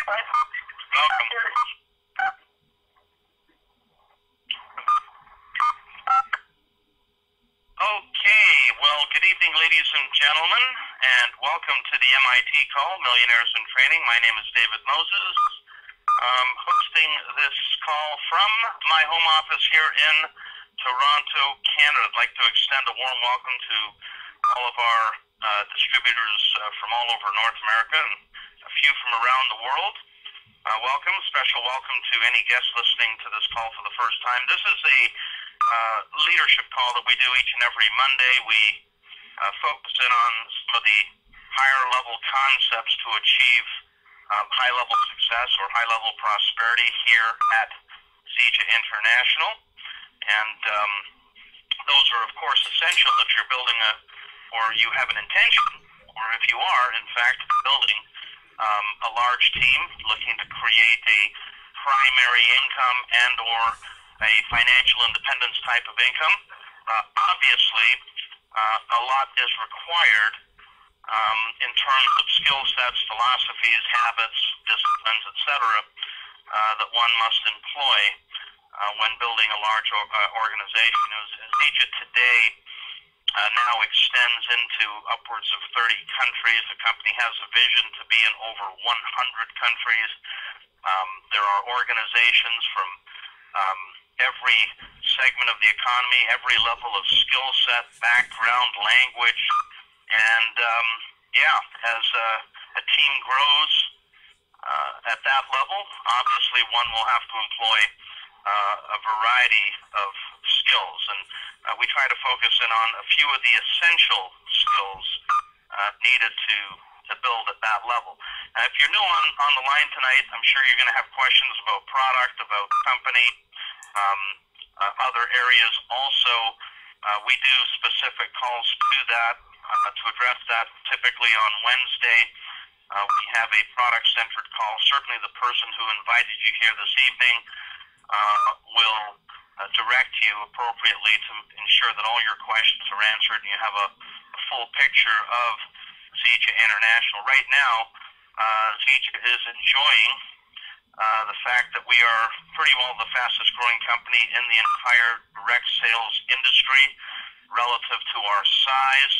Welcome. Okay, well, good evening, ladies and gentlemen, and welcome to the MIT call, Millionaires in Training. My name is David Moses. I'm hosting this call from my home office here in Toronto, Canada. I'd like to extend a warm welcome to all of our distributors from all over North America and a few from around the world. Welcome, special welcome to any guests listening to this call for the first time. This is a leadership call that we do each and every Monday. We focus in on some of the higher level concepts to achieve high level success or high level prosperity here at Zija International. And those are, of course, essential if you're building or you have an intention, or if you are, in fact, building a large team looking to create a primary income and or a financial independence type of income. Obviously, a lot is required in terms of skill sets, philosophies, habits, disciplines, etc., that one must employ when building a large organization. Zija today now extends into upwards of 30 countries. The company has a vision to be in over 100 countries. There are organizations from every segment of the economy, every level of skill set, background, language, and as a team grows at that level, obviously one will have to employ a variety of skills, and we try to focus in on a few of the essential skills needed to build at that level. Now, if you're new on the line tonight, I'm sure you're going to have questions about product, about company, other areas also. We do specific calls to that, to address that typically on Wednesday. We have a product-centered call. Certainly the person who invited you here this evening will direct you appropriately to ensure that all your questions are answered and you have a full picture of Zija International. Right now, Zija is enjoying the fact that we are pretty well the fastest growing company in the entire direct sales industry relative to our size,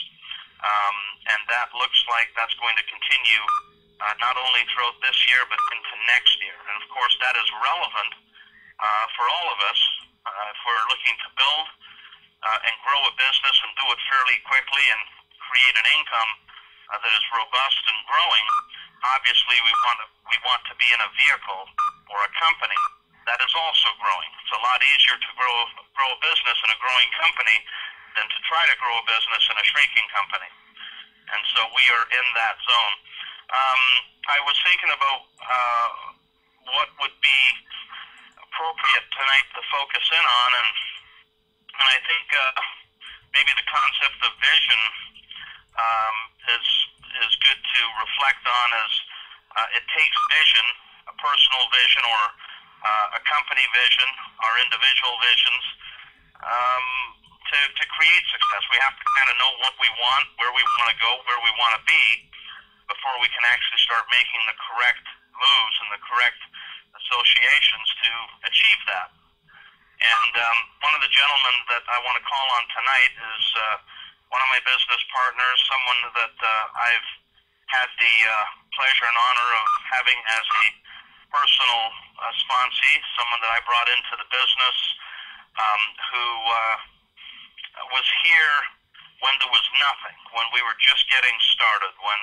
and that looks like that's going to continue not only throughout this year but into next year. And of course that is relevant for all of us if we're looking to build and grow a business and do it fairly quickly and create an income that is robust and growing. Obviously we want to be in a vehicle or a company that is also growing. It's a lot easier to grow a business in a growing company than to try to grow a business in a shrinking company. And so we are in that zone. I was thinking about what would be appropriate tonight to focus in on, and I think maybe the concept of vision is good to reflect on, as it takes vision, a personal vision or a company vision, our individual visions, to create success. We have to kind of know what we want, where we want to go, where we want to be, before we can actually start making the correct moves and the correct associations to achieve that. And one of the gentlemen that I want to call on tonight is one of my business partners, someone that I've had the pleasure and honor of having as a personal sponsee, someone that I brought into the business, who was here when there was nothing, when we were just getting started, when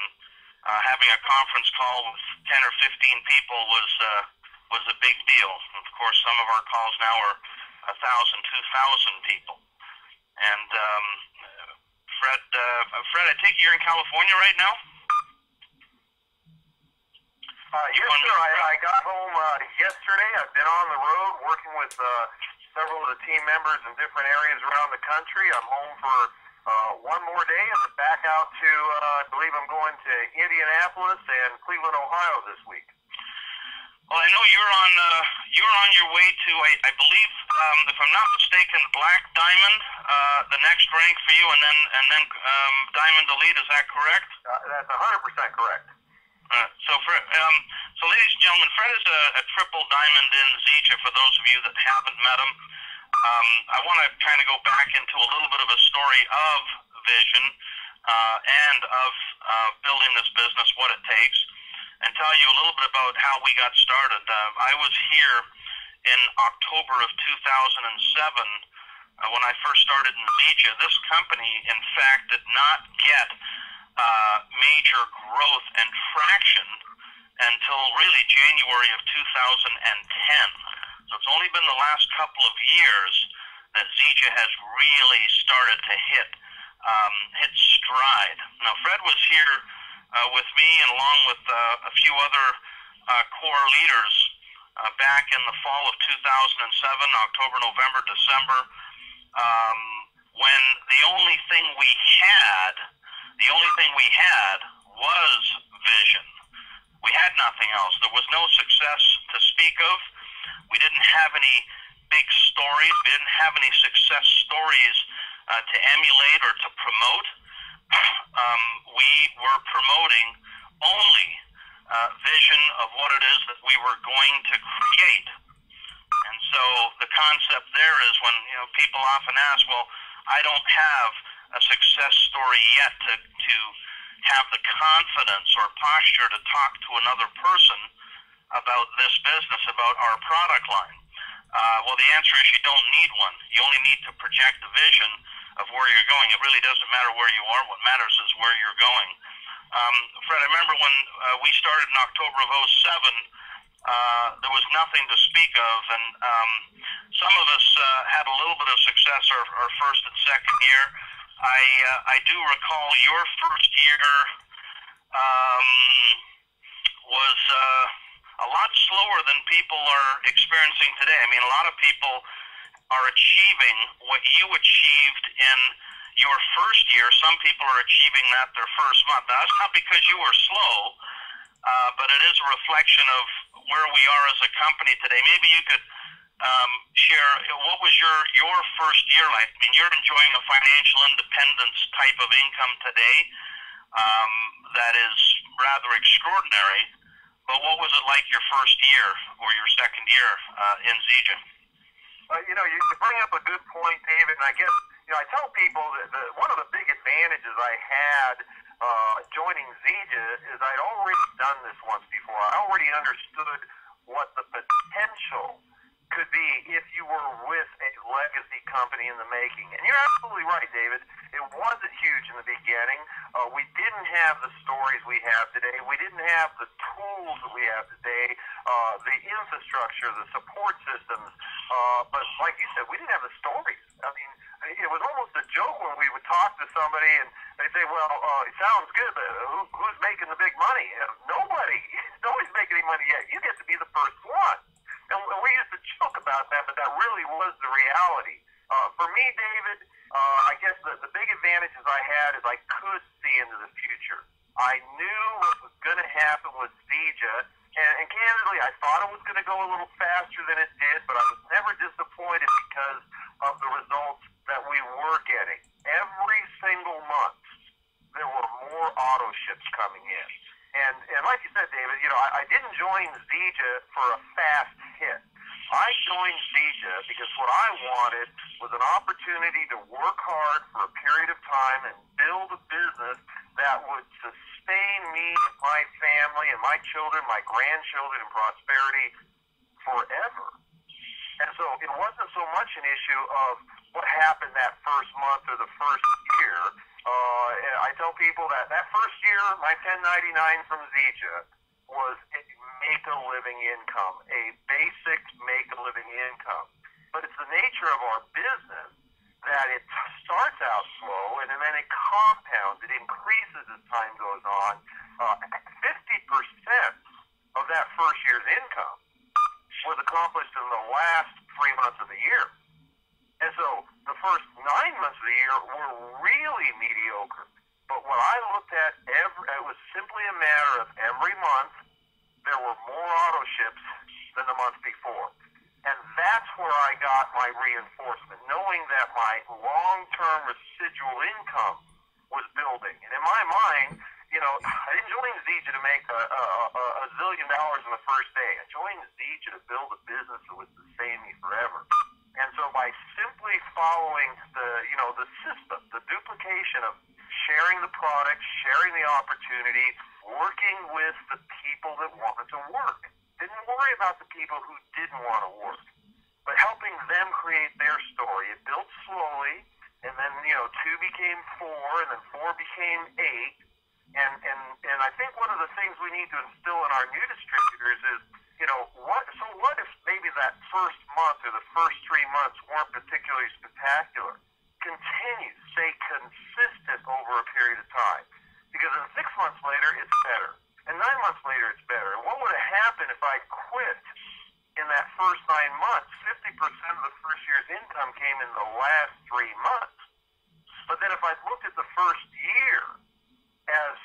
having a conference call with 10 or 15 people was a big deal. Of course, some of our calls now are 1,000, 2,000 people. And Fred, I take it you're in California right now? Yes, sir. I got home yesterday. I've been on the road working with several of the team members in different areas around the country. I'm home for one more day and then back out to, I believe I'm going to Indianapolis and Cleveland, Ohio this week. Well, I know you're on your way to, I believe, if I'm not mistaken, Black Diamond, the next rank for you, and then Diamond Elite. Is that correct? That's 100% correct. So ladies and gentlemen, Fred is a triple diamond in Zija. For those of you that haven't met him, I want to kind of go back into a little bit of a story of vision and of building this business, what it takes, and tell you a little bit about how we got started. I was here in October of 2007 when I first started in Zija. This company, in fact, did not get major growth and traction until really January of 2010. So it's only been the last couple of years that Zija has really started to hit stride. Now, Fred was here with me and along with a few other core leaders back in the fall of 2007, October, November, December, when the only thing we had was vision. We had nothing else. There was no success to speak of. We didn't have any big stories. We didn't have any success stories to emulate or to promote. We were promoting only vision of what it is that we were going to create. And so the concept there is when people often ask, well, I don't have a success story yet to have the confidence or posture to talk to another person about this business, about our product line. Well, the answer is you don't need one. You only need to project the vision of where you're going. It really doesn't matter where you are. What matters is where you're going. Fred, I remember when we started in October of 2007, there was nothing to speak of, and some of us had a little bit of success our first and second year. I do recall your first year was a lot slower than people are experiencing today. I mean, a lot of people are achieving what you achieved in your first year. Some people are achieving that their first month. Now, that's not because you were slow, but it is a reflection of where we are as a company today. Maybe you could share, what was your first year like? I mean, you're enjoying a financial independence type of income today that is rather extraordinary, but what was it like your first year or your second year in Zija? You bring up a good point, David, and I guess, I tell people that one of the big advantages I had joining Zija is I'd already done this once before. I already understood what the potential could be if you were with a legacy company in the making. And you're absolutely right, David. It wasn't huge in the beginning. We didn't have the stories we have today. We didn't have the tools that we have today, the infrastructure, the support systems. But like you said, we didn't have the stories. I mean, it was almost a joke when we would talk to somebody and they'd say, well, it sounds good, but who's making the big money? Nobody. Nobody's making any money yet. You get to be the first one. And we used to joke about that, but that really was the reality. For me, David, I guess the big advantages I had is I could see into the future. I knew what was going to happen with Zija, and candidly, I thought it was going to go a little faster than it did, but I was never disappointed because of the results that we were getting. Every single month, there were more auto ships coming in. And like you said, David, I didn't join Zija for a fast hit. I joined Zija because what I wanted was an opportunity to work hard for a period of time and build a business that would sustain me and my family and my children, my grandchildren in prosperity forever. And so it wasn't so much an issue of what happened that first month or the first year. I tell people that first year, my 1099 from Zija was a make-a-living income, a basic make-a-living income. But it's the nature of our business that it starts out slow and then it compounds, it increases as time goes on. 50% of that first year's income was accomplished in the last 3 months of the year. And so the first 9 months of the year were really mediocre. But what I looked at, it was simply a matter of every month there were more auto ships than the month before. And that's where I got my reinforcement, knowing that my long-term residual income was building. And in my mind, I didn't join Zija to make a zillion dollars in the first day. I joined Zija to build a business that would sustain me forever. And so by simply following the system, the duplication of sharing the product, sharing the opportunity, working with the people that wanted to work, didn't worry about the people who didn't want to work, but helping them create their story. It built slowly, and then, 2 became 4, and then 4 became 8. And I think one of the things we need to instill in our new distributors is, what if maybe that first month or the first 3 months weren't particularly spectacular? Continue, stay consistent over a period of time. Because then 6 months later, it's better. And 9 months later, it's better. And what would have happened if I quit in that first 9 months? 50% of the first year's income came in the last 3 months. But then if I looked at the first year as,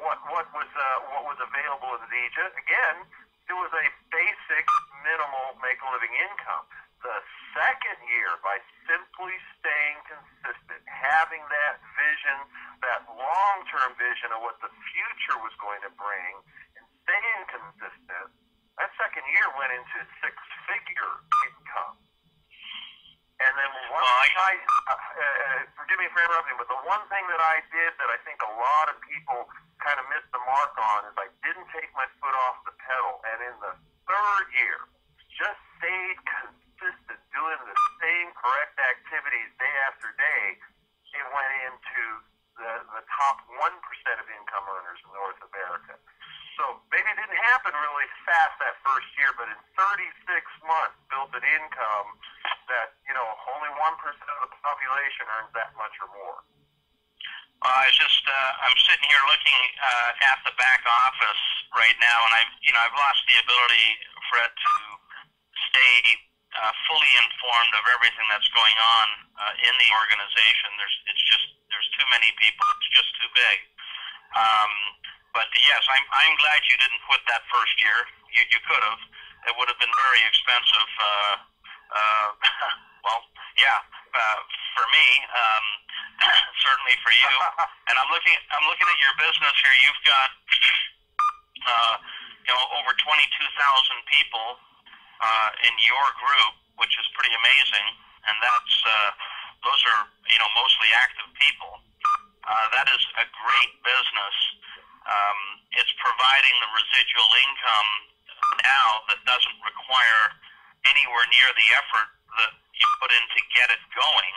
what was available in Zija, again, it was a basic, minimal make-a-living income. The second year, by simply staying consistent, having that vision, that long-term vision of what the future was going to bring, and staying consistent, that second year went into 6-figure income. And then forgive me for interrupting, but the one thing that I did that I think a lot of people kind of missed the mark on is I didn't take my foot off the pedal. And in the third year, just stayed consistent, doing the same correct activities day after day. It went into the top 1% of income earners in North America. So maybe it didn't happen really fast that first year, but in 36 months built an income that, only 1% of the population earns that much or more. I'm sitting here looking at the back office right now, and I've lost the ability, Fred, to stay fully informed of everything that's going on in the organization. There's too many people. It's just too big. But yes, I'm glad you didn't quit that first year. You could have. It would have been very expensive. Well, yeah, for me, certainly for you. And I'm looking at your business here. You've got over 22,000 people in your group, which is pretty amazing. And those are mostly active people. That is a great business. It's providing the residual income now that doesn't require anywhere near the effort that you put in to get it going.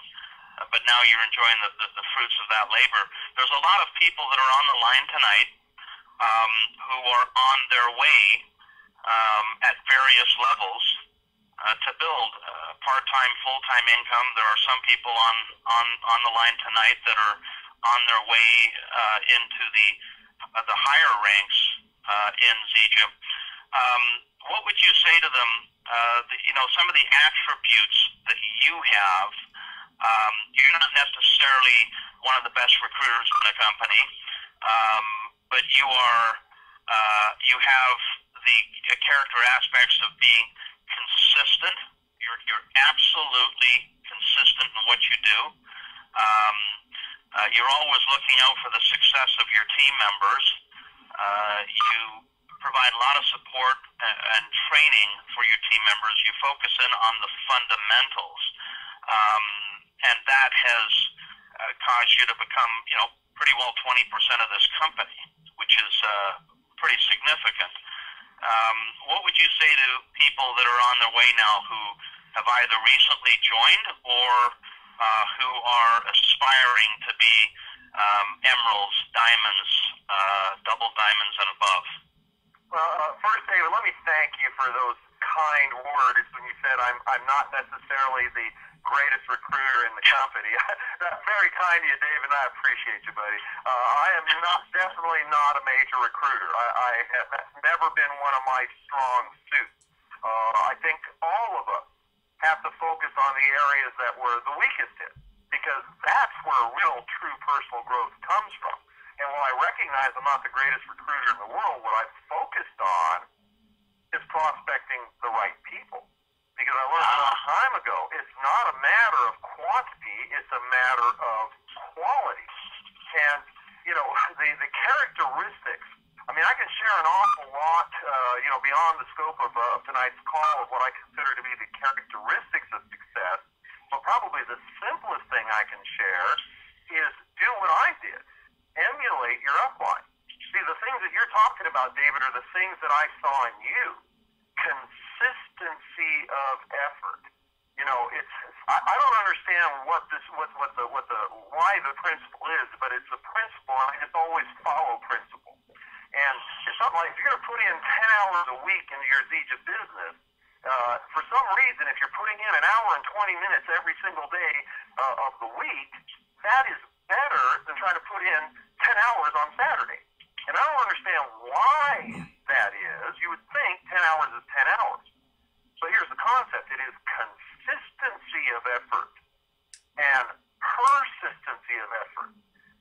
But now you're enjoying the fruits of that labor. There's a lot of people that are on the line tonight who are on their way at various levels to build part-time, full-time income. There are some people on the line tonight that are on their way into the higher ranks in Zija. What would you say to them? Some of the attributes that you have. You're not necessarily one of the best recruiters in the company, but you have the character aspects of being consistent. You're absolutely consistent in what you do. You're always looking out for the success of your team members. You provide a lot of support and training for your team members. You focus in on the fundamentals, and that has caused you to become, pretty well 20% of this company, which is pretty significant. What would you say to people that are on their way now who have either recently joined or who are aspiring to be emeralds, diamonds, double diamonds, and above? Well, first, David, let me thank you for those kind words when you said I'm not necessarily the greatest recruiter in the company. That's very kind of you, David, and I appreciate you, buddy. I am definitely not a major recruiter. That's never been one of my strong suits. I think all of us have to focus on the areas that we're the weakest in, because that's where real, true personal growth comes from. And while I recognize I'm not the greatest recruiter in the world, what I've focused on is prospecting the right people. Because I learned a long time ago, it's not a matter of quantity, it's a matter of quality. And, the characteristics. I mean, I can share an awful lot, beyond the scope of tonight's call of what I consider to be the characteristics of success. But probably the simplest thing I can share is do what I did. Emulate your upline. See, the things that you're talking about, David, are the things that I saw in you. Consistency of effort. I don't understand why the principle is, but it's a principle, and I just always follow principle. And it's something like, if you're going to put in 10 hours a week into your Zija business, for some reason, if you're putting in an hour and 20 minutes every single day of the week, that is better than trying to put in 10 hours on Saturday. And I don't understand why that is. You would think 10 hours is 10 hours. So here's the concept. It is consistency of effort and persistency of effort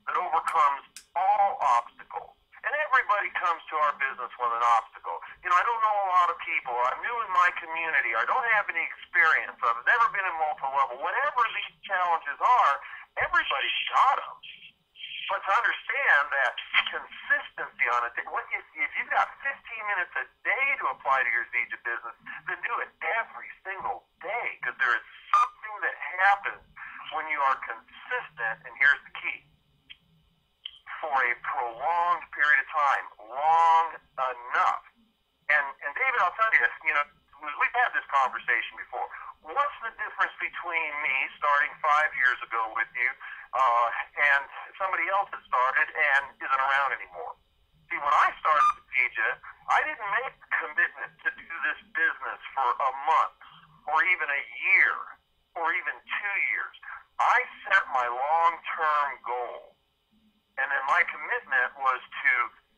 that overcomes all obstacles. And everybody comes to our business with an obstacle. I don't know a lot of people. I'm new in my community. I don't have any experience. I've never been in multi-level. Whatever these challenges are, everybody's got them. But to understand that consistency on it, if you've got 15 minutes a day to apply to your Zija business, then do it every single day, because there is something that happens when you are consistent, and here's the key. For a prolonged period of time, long enough. And David, I'll tell you, we've had this conversation before. What's the difference between me starting 5 years ago with you and somebody else that started and isn't around anymore? See, when I started with Zija, I didn't make a commitment to do this business for a month or even a year or even 2 years. I set my long-term goal. And then my commitment was to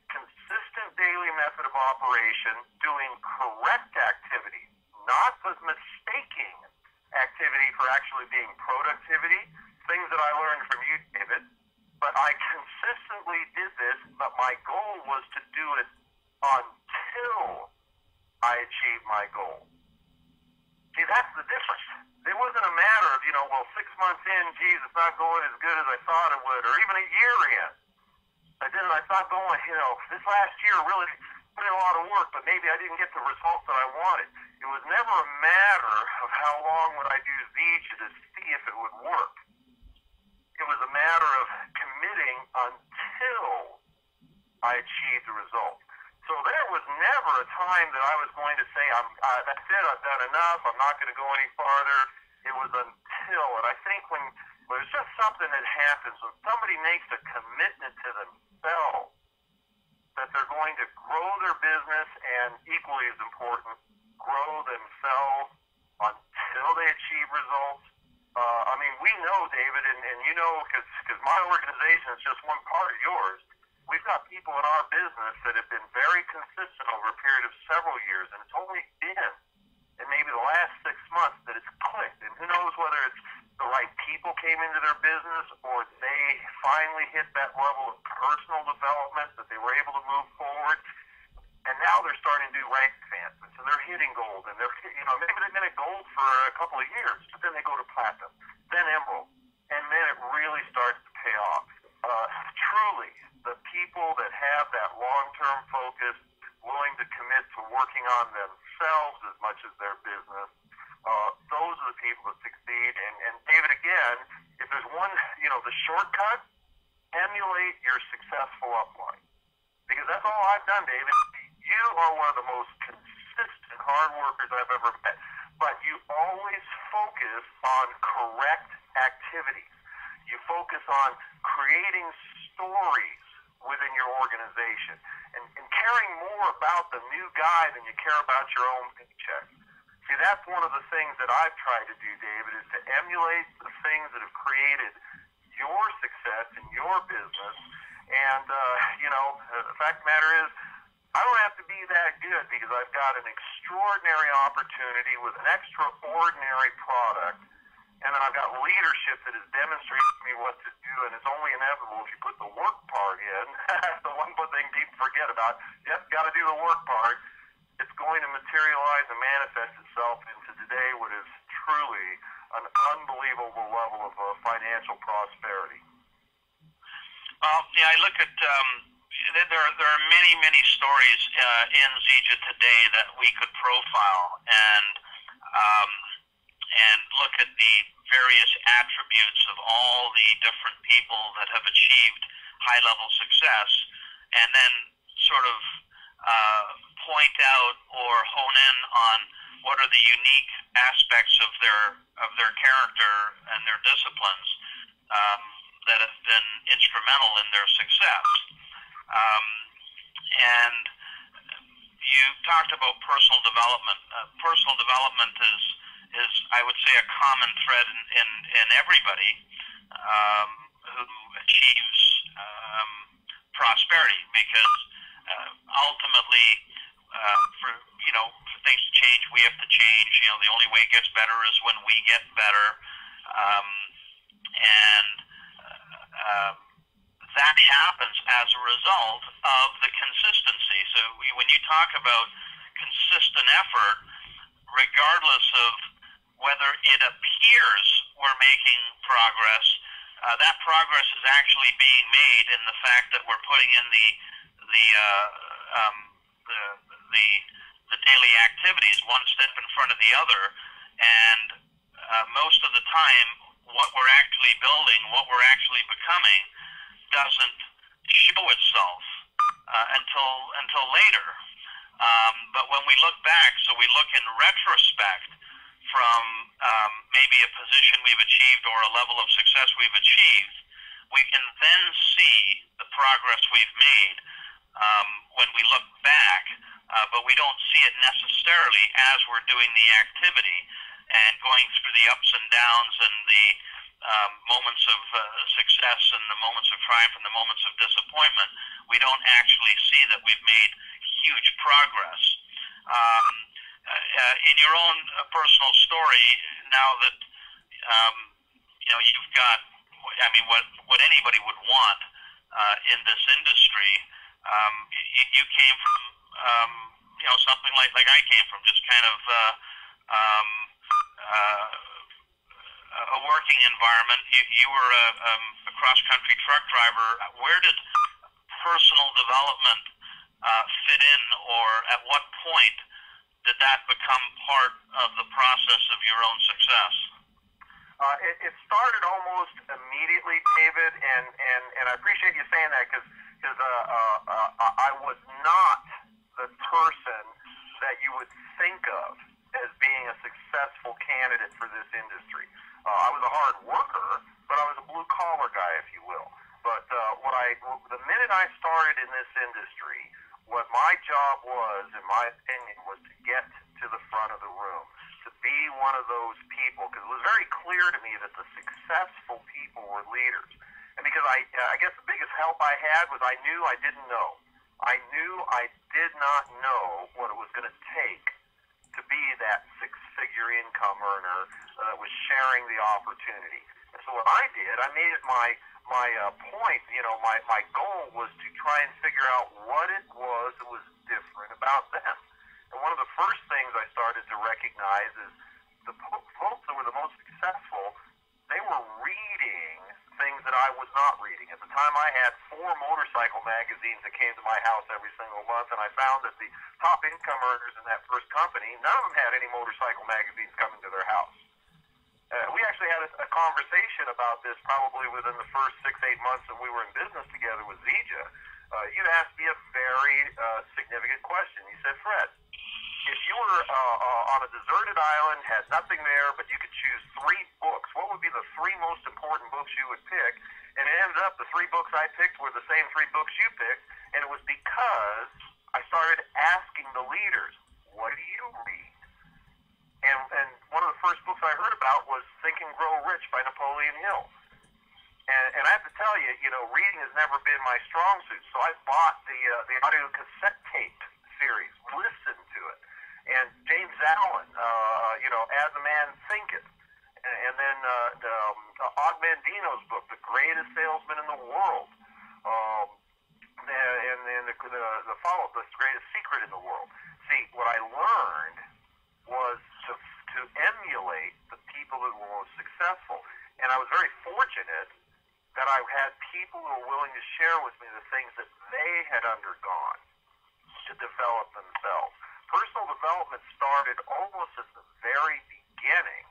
consistent daily method of operation, doing correct activity, not the mistaking activity for actually being productivity, things that I learned from you, David. But I consistently did this, but my goal was to do it until I achieved my goal. See, that's the difference. It wasn't a matter of, 6 months in, geez, it's not going as good as I thought it would, or even a year in. I thought going, this last year really put in a lot of work, but maybe I didn't get the results that I wanted. It was never a matter of how long would I do Zija to see if it would work. It was a matter of committing until I achieved the result. So there was never a time that I was going to say, that's it, I've done enough, I'm not going to go any farther. It was until, and I think when there's just something that happens, when somebody makes a commitment to themselves that they're going to grow their business and, equally as important, grow themselves until they achieve results. We know, David, and you know, because my organization is just one part of yours. We've got people in our business that have been very consistent over a period of several years, and it's only been in maybe the last 6 months that it's clicked. And who knows whether it's the right people came into their business or they finally hit that level of personal development that they were able to move forward. And now they're starting to do rank advancements, and they're hitting gold, and they're, maybe they've been at gold for a couple of years, but then they go to platinum, then emerald, and then it really starts to pay off. Truly, the people that have that long-term focus, willing to commit to working on themselves as much as their business, those are the people that succeed. And David, again, if there's one, the shortcut, emulate your successful upline. Because that's all I've done, David. You are one of the most consistent hard workers I've ever met. But you always focus on correct activities. You focus on creating stories within your organization and caring more about the new guy than you care about your own paycheck. See, that's one of the things that I've tried to do, David, is to emulate the things that have created your success in your business. And, the fact of the matter is, I don't have to be that good because I've got an extraordinary opportunity with an extraordinary product, and then I've got leadership that has demonstrated to me what to do, and it's only inevitable if you put the work part in. That's the one thing people forget about. Yep, got to do the work part. It's going to materialize and manifest itself into today what is truly an unbelievable level of financial prosperity. Well, yeah, I look at there are many stories in Zija today that we could profile um, and look at the various attributes of all the different people that have achieved high-level success, and then sort of point out or hone in on what are the unique aspects of their character and their disciplines that have been instrumental in their success. And you talked about personal development. Personal development is, I would say, a common thread in everybody who achieves prosperity, because ultimately, for things to change, we have to change. The only way it gets better is when we get better, and that happens as a result of the consistency. So when you talk about consistent effort, regardless of whether it appears we're making progress, that progress is actually being made in the fact that we're putting in the daily activities, one step in front of the other, and most of the time, what we're actually building, what we're actually becoming, doesn't show itself until later. But when we look back, so we look in retrospect from maybe a position we've achieved or a level of success we've achieved, we can then see the progress we've made when we look back, but we don't see it necessarily as we're doing the activity and going through the ups and downs and the moments of success and the moments of triumph and the moments of disappointment. We don't actually see that we've made huge progress. In your own personal story, now that you've got, what anybody would want in this industry, you came from something like I came from, just kind of a working environment. You were a cross-country truck driver. Where did personal development fit in, or at what point did that become part of the process of your own success? It started almost immediately, David, and I appreciate you saying that, because I was not the person that you would think of as being a successful candidate for this industry. I was a hard worker, but I was a blue-collar guy, if you will. But the minute I started in this industry, what my job was, in my opinion, was to get to the front of the room, to be one of those people, because it was very clear to me that the successful people were leaders. And because I guess the biggest help I had was I knew I didn't know. I knew I did not know what it was going to take to be that six-figure income earner that was sharing the opportunity. And so what I did, I made it my point, my goal was to try and figure out what it was that was different about them. And one of the first things I started to recognize is the folks that were the most successful, they were reading things that I was not reading. At the time, I had 4 motorcycle magazines that came to my house every single month, and I found that the top income earners in that first company, none of them had any motorcycle magazines coming to their house. We actually had a conversation about this probably within the first 6-8 months that we were in business together with Zija. You asked me a very significant question. You said, Fred, if you were on a deserted island, had nothing there, but you could choose 3 books, what would be the 3 most important books you would pick? And it ended up the 3 books I picked were the same 3 books you picked, and it was because I started asking the leaders, what do you read? And one of the first books I heard about was Think and Grow Rich by Napoleon Hill. And I have to tell you, reading has never been my strong suit, so I bought the audio cassette tape series, listened to it. And James Allen, As a Man Thinketh. And then Og Mandino's book, The Greatest Salesman in the World. And then the follow-up, The Greatest Secret in the World. See, what I learned was to emulate the people that were most successful. And I was very fortunate that I had people who were willing to share with me the things that they had undergone to develop themselves. Personal development started almost at the very beginning,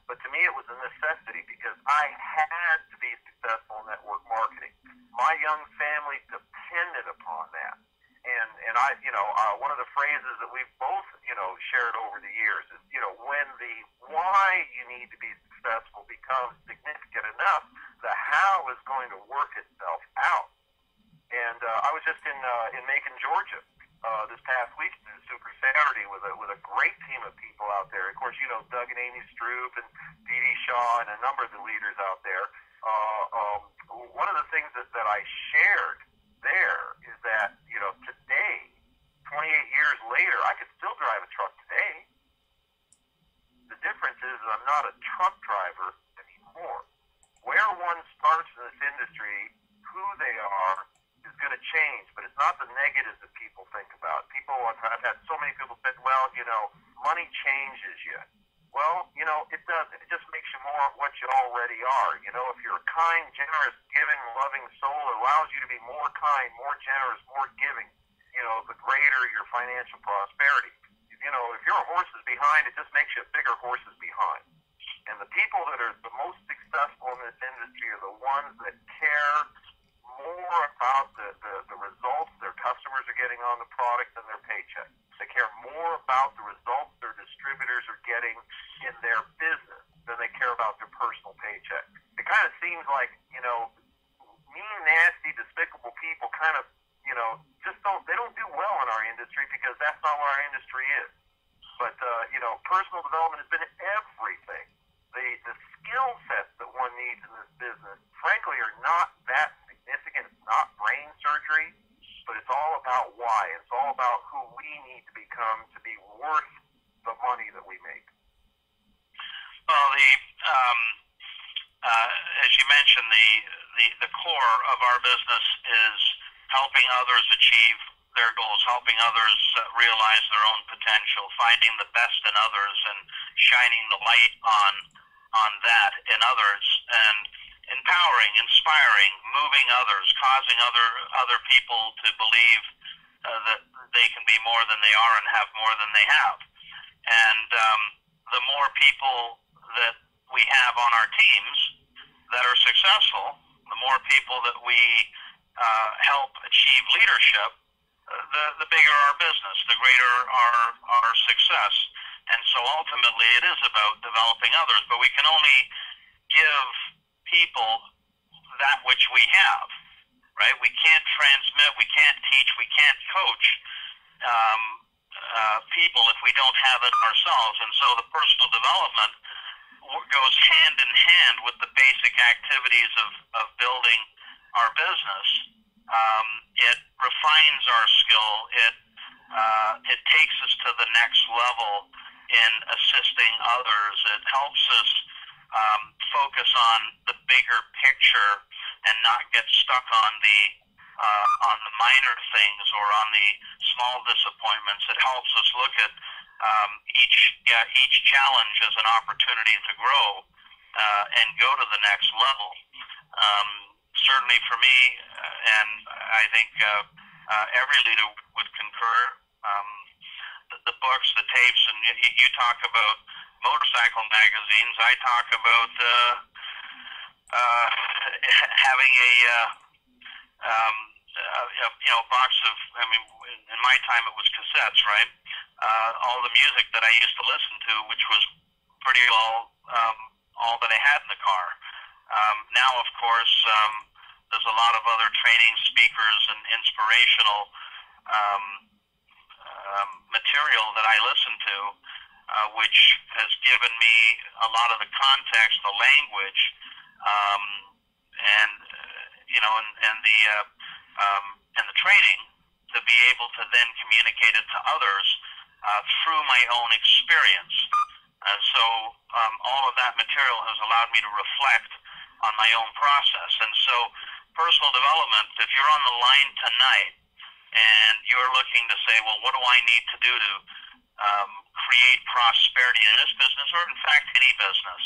but to me it was a necessity because I had to be successful in network marketing. My young family depended upon that. And I, one of the phrases that we've both, shared over the years is, when the why you need to be successful becomes significant enough, the how is going to work itself out. And I was just in Macon, Georgia, this past week, Super Saturday, with a great team of people out there. Of course, Doug and Amy Stroop and Dee Shaw and a number of the leaders out there. One of the things that I shared there is that, today, 28 years later, I could still drive a truck today. The difference is that I'm not a truck driver anymore. Where one starts in this industry, who they are, is going to change, but it's not the negatives that people think about. I've had so many people say, well, money changes you. Well, it doesn't. It just makes you more of what you already are. If you're a kind, generous, giving, loving soul, it allows you to be more kind, more generous, more giving. The greater your financial prosperity. If your horse is behind, it just makes you a bigger horses behind. And the people that are the most successful in this industry are the ones that care more about the results their customers are getting on the product than their paycheck. They care more about the results their distributors are getting in their business than they care about their personal paycheck. It kind of seems like, mean, nasty, despicable people kind of, they don't do well in our industry because that's not what our industry is. But, personal development has been everything. The skill sets that one needs in this business, frankly, are not that significant. It's not brain surgery, but it's all about why. It's all about who we need to become to be worth the money that we make. Well, as you mentioned, the core of our business is helping others achieve their goals, helping others realize their own potential, finding the best in others, and shining the light on that in others, and empowering, inspiring, moving others, causing other people to believe that they can be more than they are and have more than they have. And the more people that we have on our teams that are successful, the more people that we help achieve leadership, the bigger our business, the greater our success. And so ultimately it is about developing others, but we can only give people that which we have, right? We can't transmit, we can't teach, we can't coach people if we don't have it ourselves. And so the personal development goes hand in hand with the basic activities of building our business. It refines our skill. It takes us to the next level in assisting others. It helps us focus on the bigger picture and not get stuck on the minor things or on the small disappointments. It helps us look at each challenge as an opportunity to grow and go to the next level. Certainly for me, and I think every leader would concur, the books, the tapes, and you talk about motorcycle magazines. I talk about having a box of, in my time it was cassettes, right? All the music that I used to listen to, which was pretty well all that I had in the car. Now, of course, there's a lot of other training speakers and inspirational material that I listen to, which has given me a lot of the context, the language, and the training to be able to then communicate it to others through my own experience. So all of that material has allowed me to reflect on my own process. And so personal development, if you're on the line tonight and you're looking to say, well, what do I need to do to create prosperity in this business, or in fact any business,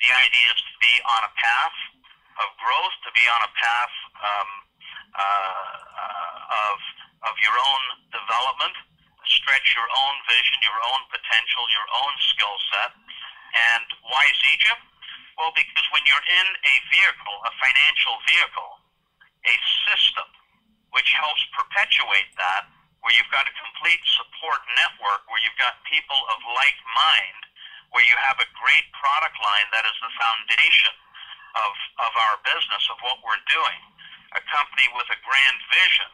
the idea is to be on a path of growth, to be on a path of your own development, stretch your own vision, your own potential, your own skill set. And why Zija? Well, because when you're in a vehicle, a financial vehicle, a system which helps perpetuate that, where you've got a complete support network, where you've got people of like mind, where you have a great product line that is the foundation of our business, of what we're doing, a company with a grand vision,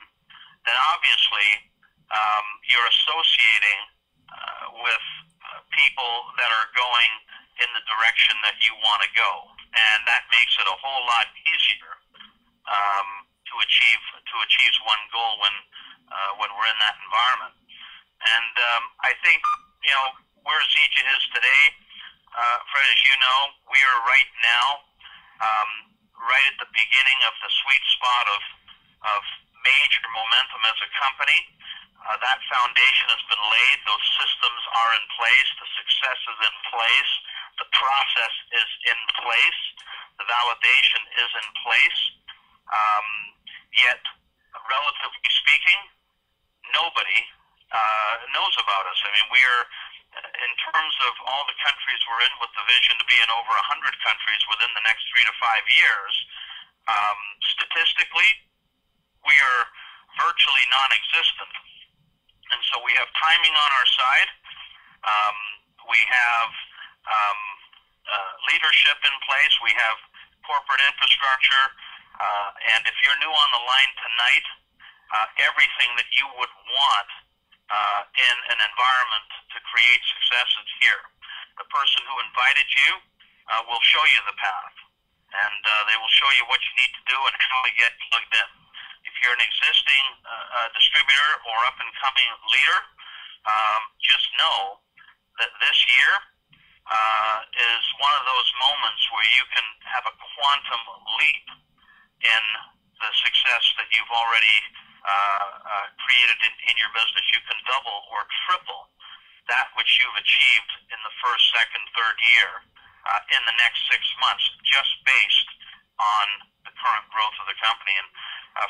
then obviously you're associating with people that are going in the direction that you want to go, and that makes it a whole lot easier to achieve one goal when we're in that environment. And I think where Zija is today, Fred, as you know, we are right now right at the beginning of the sweet spot of major momentum as a company. That foundation has been laid. Those systems are in place. The success is in place. The process is in place. The validation is in place. Yet, relatively speaking, nobody knows about us. I mean, we are, in terms of all the countries we're in, with the vision to be in over 100 countries within the next 3 to 5 years, statistically, we are virtually non-existent. And so we have timing on our side. We have leadership in place. We have corporate infrastructure. And if you're new on the line tonight, everything that you would want in an environment to create success is here. The person who invited you will show you the path, and they will show you what you need to do and how to get plugged in. If you're an existing distributor or up-and-coming leader, just know that this year is one of those moments where you can have a quantum leap in the success that you've already created in your business. You can double or triple that which you've achieved in the first, second, third year in the next 6 months, just based on the current growth of the company. And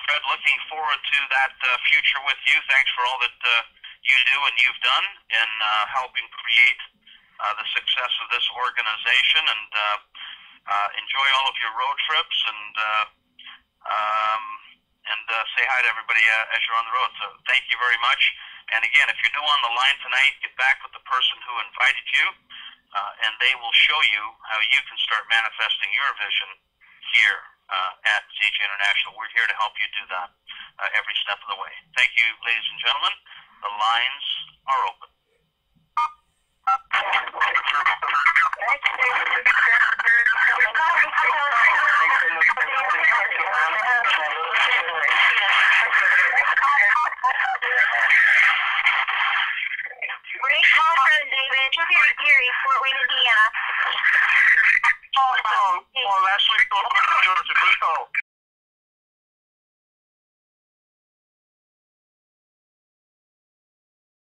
Fred, looking forward to that future with you. Thanks for all that you do and you've done in helping create the success of this organization, and enjoy all of your road trips, and say hi to everybody as you're on the road. So thank you very much. And again, if you're new on the line tonight, get back with the person who invited you, and they will show you how you can start manifesting your vision here at Zija International. We're here to help you do that every step of the way. Thank you, ladies and gentlemen. The lines are open.